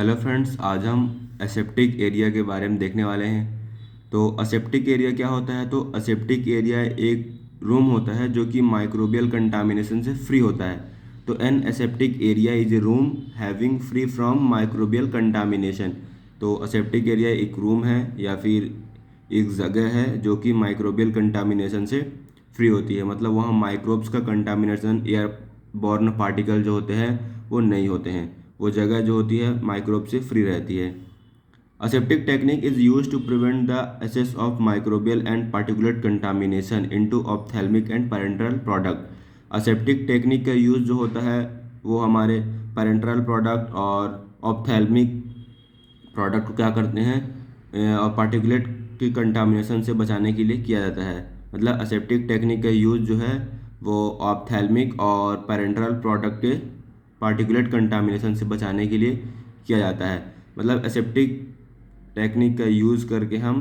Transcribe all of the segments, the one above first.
Hello friends, आज हम aseptic area के बारे में देखने वाले हैं। तो असेप्टिक एरिया क्या होता है? तो असेप्टिक एरिया एक रूम होता है जो कि माइक्रोबियल कंटामिनेशन से फ्री होता है। तो an aseptic area is a room having free from microbial contamination. तो असेप्टिक एरिया एक रूम है या फिर एक जगह है जो कि माइक्रोबियल कंटामिनेशन से फ्री होती है। मतलब वहाँ माइक्रोब्स का कंटामिनेशन, एयर बॉर्न पार्टिकल जो होते हैं वो नहीं होते हैं। वो जगह जो होती है माइक्रोब से फ्री रहती है। Aseptic technique is used to prevent the access of microbial and particulate contamination into ophthalmic and parenteral product। aseptic technique का यूज़ जो होता है वो हमारे पेरेंट्रल प्रोडक्ट और ऑप्थेल्मिक प्रोडक्ट को क्या करते हैं और पार्टिकुलेट की कंटामिनेशन से बचाने के लिए किया जाता है। मतलब असेप्टिक टेक्निक का यूज़ जो है वो ऑप्थेल्मिक और पेरेंट्रल प्रोडक्ट के पार्टिकुलेट कंटामिनेशन से बचाने के लिए किया जाता है। मतलब एसेप्टिक टेक्निक का यूज़ करके हम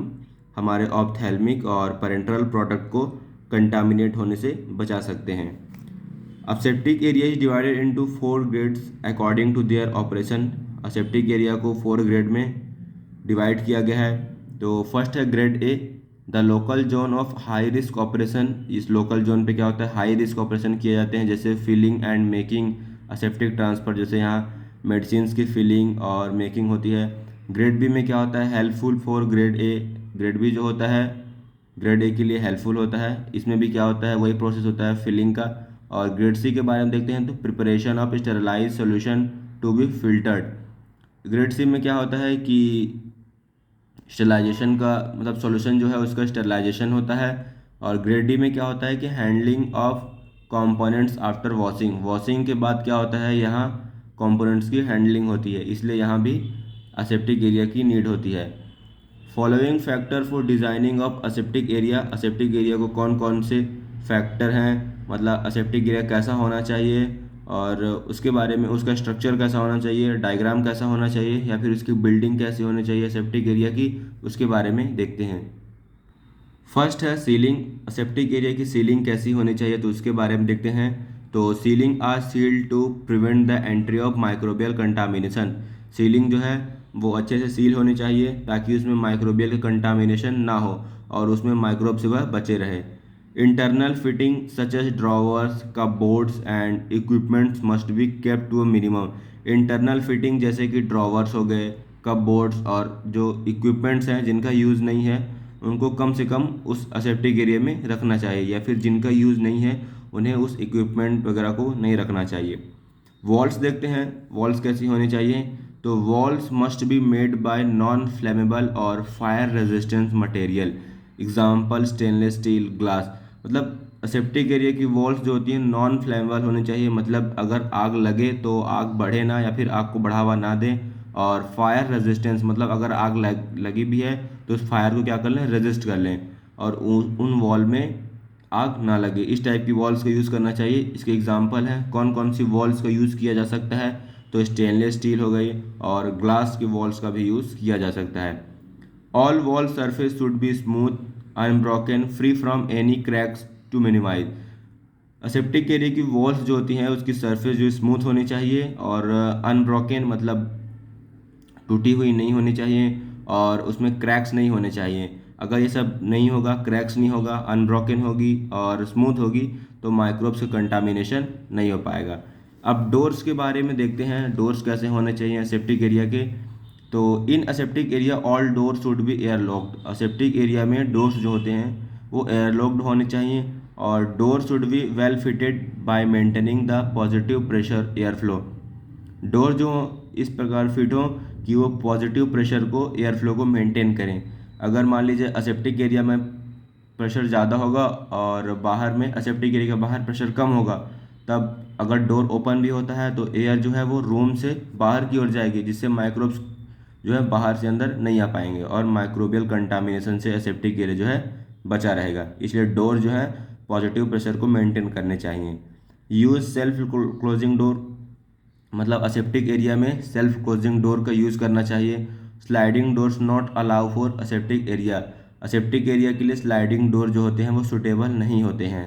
हमारे ऑप्थेल्मिक और पेरेंट्रल प्रोडक्ट को कंटामिनेट होने से बचा सकते हैं। Aseptic area is divided into 4 grades according to their operation. Aseptic area को 4 ग्रेड में डिवाइड किया गया है। तो फर्स्ट है grade A, the local zone of high risk operation. इस लोकल जोन पे क्या होता है? हाई रिस्क ऑपरेशन किए जाते हैं, जैसे filling and making, aseptic transfer, जैसे यहाँ मेडिसिन की फिलिंग और मेकिंग होती है। ग्रेड बी में क्या होता है? Helpful for grade A. Grade B जो होता है ग्रेड ए के लिए हेल्पफुल होता है। इसमें भी क्या होता है? वही प्रोसेस होता है फिलिंग का। और ग्रेड सी के बारे में देखते हैं तो preparation of sterilise solution to be filtered. Grade C में क्या होता है कि स्टेरलाइजेशन का मतलब सॉल्यूशन जो है उसका स्टेरलाइजेशन होता है। और ग्रेड डी में क्या होता है कि handling of components after washing. Washing के बाद क्या होता है? यहाँ कंपोनेंट्स की हैंडलिंग होती है, इसलिए यहाँ भी असेप्टिक एरिया की नीड होती है। Following factor for designing of aseptic area. Aseptic area को कौन कौन से फैक्टर हैं, मतलब असेप्टिक एरिया कैसा होना चाहिए और उसके बारे में, उसका स्ट्रक्चर कैसा होना चाहिए, डायग्राम कैसा होना चाहिए या फिर उसकी बिल्डिंग कैसी होनी चाहिए असेप्टिक एरिया की, उसके बारे में देखते हैं। फर्स्ट है सीलिंग। असेप्टिक एरिया की सीलिंग कैसी होनी चाहिए तो उसके बारे में देखते हैं। तो ceiling are sealed to prevent the entry of microbial contamination. Ceiling जो है वो अच्छे से सील होनी चाहिए ताकि उसमें माइक्रोबियल कंटामिनेशन ना हो और उसमें माइक्रोब से वह बचे रहे। Internal fitting such as drawers, cupboards and equipments must be kept to a minimum. Internal fitting जैसे कि ड्रॉवर्स हो गए, कपबोर्ड्स और जो इक्विपमेंट्स हैं जिनका यूज़ नहीं है उनको कम से कम उस असेप्टिक एरिया में रखना चाहिए, या फिर जिनका यूज़ नहीं है उन्हें उस इक्विपमेंट वगैरह को नहीं रखना चाहिए। वॉल्स देखते हैं, वॉल्स कैसी होनी चाहिए। तो walls must be made by non flammable और fire resistance material, example stainless steel, glass. मतलब असेप्टिक एरिया की वॉल्स जो होती हैं नॉन फ्लेमेबल होनी चाहिए, मतलब अगर आग लगे तो आग बढ़े ना या फिर आग को बढ़ावा ना दें। और फायर रेजिस्टेंस मतलब अगर आग लगी भी है तो उस फायर को क्या कर लें? रेजिस्ट कर लें और उन वॉल में आग ना लगे। इस टाइप की वॉल्स का यूज़ करना चाहिए। इसके एग्जांपल हैं कौन कौन सी वॉल्स का यूज़ किया जा सकता है। तो स्टेनलेस स्टील हो गई और ग्लास की वॉल्स का भी यूज़ किया जा सकता है। All wall surface should be smooth, unbroken, free from any cracks to minimise. Aseptic area की वॉल्स जो होती हैं उसकी सरफेस जो स्मूथ होनी चाहिए और अनब्रोकन मतलब टूटी हुई नहीं होनी चाहिए और उसमें क्रैक्स नहीं होने चाहिए। अगर ये सब नहीं होगा, क्रैक्स नहीं होगा, अनब्रोकन होगी और स्मूथ होगी तो माइक्रोब्स का कंटामिनेशन नहीं हो पाएगा। अब डोर्स के बारे में देखते हैं, डोर्स कैसे होने चाहिए असेप्टिक एरिया के। तो in aseptic area all door should be air locked. Aseptic area में डोर्स जो होते हैं वो एयर लॉक्ड होने चाहिए और door should be well fitted by maintaining the positive pressure air flow. Door जो इस प्रकार फिट हो कि वो पॉजिटिव प्रेशर को, एयर फ्लो को मेंटेन करें। अगर मान लीजिए असेप्टिक एरिया में प्रेशर ज़्यादा होगा और बाहर में असेप्टिक एरिया का बाहर प्रेशर कम होगा, तब अगर डोर ओपन भी होता है तो एयर जो है वो रूम से बाहर की ओर जाएगी, जिससे माइक्रोब्स जो है बाहर से अंदर नहीं आ पाएंगे और माइक्रोबियल कंटामिनेशन से असेप्टिक एरिया जो है बचा रहेगा। इसलिए डोर जो है पॉजिटिव प्रेशर को मेंटेन करने चाहिए। Use self closing door. मतलब असेप्टिक एरिया में सेल्फ क्लोजिंग डोर का यूज़ करना चाहिए। Sliding doors not allow for aseptic area. Aseptic area के लिए स्लाइडिंग डोर जो होते हैं वो सुटेबल नहीं होते हैं।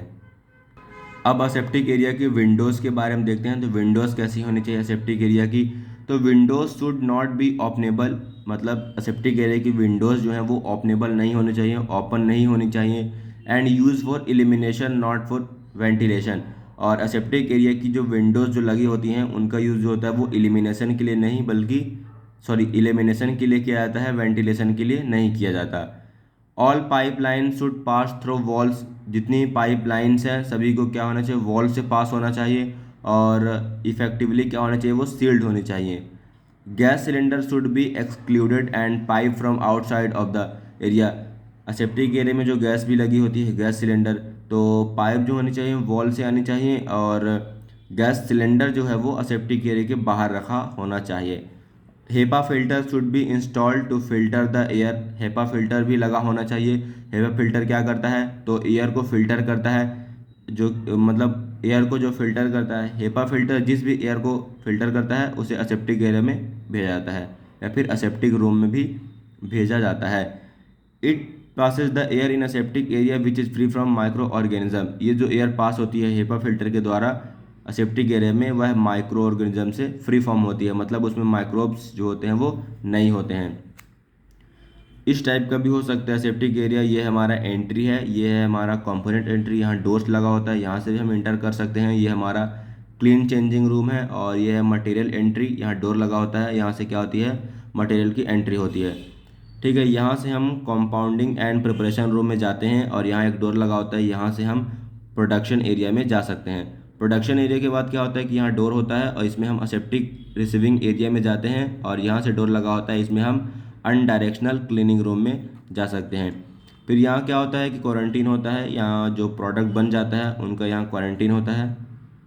अब असेप्टिक एरिया की विंडोज़ के बारे में देखते हैं। तो विंडोज़ कैसी होनी चाहिए असेप्टिक एरिया की। तो Windows should not be openable, मतलब असेप्टिक एरिया की विंडोज़ जो हैं वो ओपनेबल नहीं होनी चाहिए, ओपन नहीं होनी चाहिए। And use for elimination not for ventilation, और असेप्टिक एरिया की जो विंडोज़ जो लगी होती हैं उनका यूज़ जो होता है वो इलिमिनेशन के लिए नहीं, बल्कि इलिमिनेशन के लिए किया जाता है, वेंटिलेशन के लिए नहीं किया जाता। All pipeline should pass through walls, जितनी पाइपलाइंस हैं सभी को क्या होना चाहिए, वॉल से पास होना चाहिए, और इफेक्टिवली क्या होना चाहिए, वो सील्ड होनी चाहिए। Gas cylinder should be excluded and pipe from outside of the area, aseptic area में जो गैस भी लगी होती है गैस सिलेंडर, तो पाइप जो होनी चाहिए वॉल से आनी चाहिए, और गैस सिलेंडर जो है वो असेप्टिक एरिया के बाहर रखा होना चाहिए। HEPA filter should be installed to filter the air, HEPA filter भी लगा होना चाहिए। हेपा फिल्टर क्या करता है, तो एयर को फिल्टर करता है, जो मतलब एयर को जो फिल्टर करता है, हेपा फिल्टर जिस भी एयर को फिल्टर करता है उसे असेप्टिक एरिया में भेजा जाता है या फिर असेप्टिक रूम में भी भेजा जाता है। It Passage the air in aseptic area which is free from micro organism, ये जो एयर पास होती है हेपा फिल्टर के द्वारा असेप्टिक एरिया में वह माइक्रो ऑर्गेनिज्म से फ्री फॉर्म होती है, मतलब उसमें माइक्रोब्स जो होते हैं वो नहीं होते हैं। इस टाइप का भी हो सकता है असेप्टिक एरिया। ये हमारा एंट्री है, ये है हमारा कंपोनेंट एंट्री, यहाँ डोर्स लगा होता है, यहाँ से भी हम इंटर कर सकते हैं। ये हमारा क्लीन चेंजिंग रूम है, और ये है मटेरियल एंट्री, यहाँ डोर लगा होता है, यहाँ से क्या होती है, मटेरियल की एंट्री होती है। ठीक है, यहाँ से हम कंपाउंडिंग एंड प्रिपरेशन रूम में जाते हैं, और यहाँ एक डोर लगा होता है, यहाँ से हम प्रोडक्शन एरिया में जा सकते हैं। प्रोडक्शन एरिया के बाद क्या होता है कि यहाँ डोर होता है, और इसमें हम असेप्टिक रिसीविंग एरिया में जाते हैं, और यहाँ से डोर लगा होता है, इसमें हम अनडायरेक्शनल क्लीनिंग रूम में जा सकते हैं। फिर यहाँ क्या होता है कि क्वारंटीन होता है, यहाँ जो प्रोडक्ट बन जाता है उनका यहाँ क्वारंटीन होता है,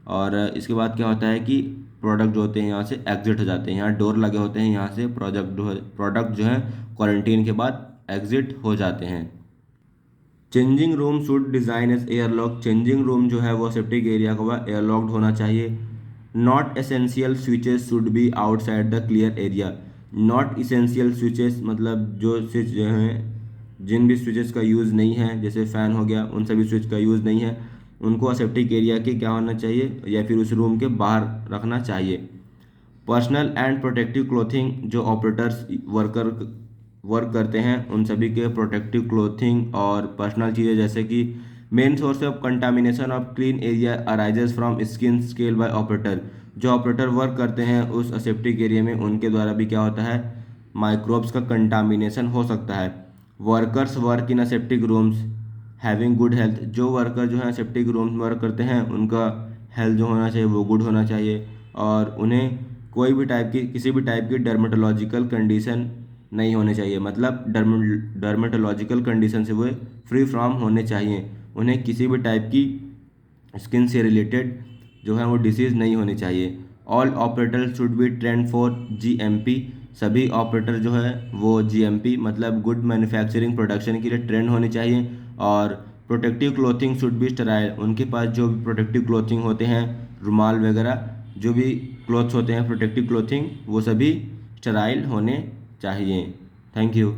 और इसके बाद क्या होता है कि प्रोडक्ट जो होते हैं यहाँ से एग्जिट हो जाते हैं, यहाँ डोर लगे होते हैं, यहाँ से प्रोडक्ट जो है क्वारंटीन के बाद एग्जिट हो जाते हैं। Changing room should design as airlock, changing room जो है वो सेप्टिक एरिया का वह एयरलॉक्ड होना चाहिए। Not essential switches should be outside the clear area, not essential switches मतलब जो स्विच जो हैं, जिन भी स्विचेस का यूज़ नहीं है, जैसे फ़ैन हो गया, उन सभी स्विच का यूज़ नहीं है, उनको असेप्टिक एरिया के क्या होना चाहिए, या फिर उस रूम के बाहर रखना चाहिए। पर्सनल एंड प्रोटेक्टिव क्लोथिंग, जो ऑपरेटर्स वर्क करते हैं उन सभी के प्रोटेक्टिव क्लोथिंग और पर्सनल चीज़ें, जैसे कि main source of contamination of clean area arises from skin scale bye operator, जो ऑपरेटर वर्क करते हैं उस असेप्टिक एरिया में उनके द्वारा भी क्या होता है, माइक्रोब्स का कंटामिनेशन हो सकता है। Workers work in aseptic rooms having good health, जो वर्कर जो है असेप्टिक रूम्स में वर्क करते हैं उनका हेल्थ जो होना चाहिए वो गुड होना चाहिए, और उन्हें कोई भी टाइप की किसी भी टाइप की डर्मेटोलॉजिकल कंडीशन नहीं होने चाहिए, मतलब डर्मेटोलॉजिकल कंडीशन से वो फ्री फ्रॉम होने चाहिए, उन्हें किसी भी टाइप की स्किन से रिलेटेड जो है वो डिसीज़ नहीं होनी चाहिए। All operator should be trend for GMP, सभी ऑपरेटर जो है वो जीएमपी मतलब गुड मैन्युफैक्चरिंग प्रोडक्शन के लिए ट्रेंड होनी चाहिए। और protective clothing should be sterile, उनके पास जो भी प्रोटेक्टिव क्लोथिंग होते हैं, रुमाल वगैरह जो भी क्लोथ्स होते हैं प्रोटेक्टिव क्लोथिंग, वो सभी स्टेराइल होने चाहिए। Thank you.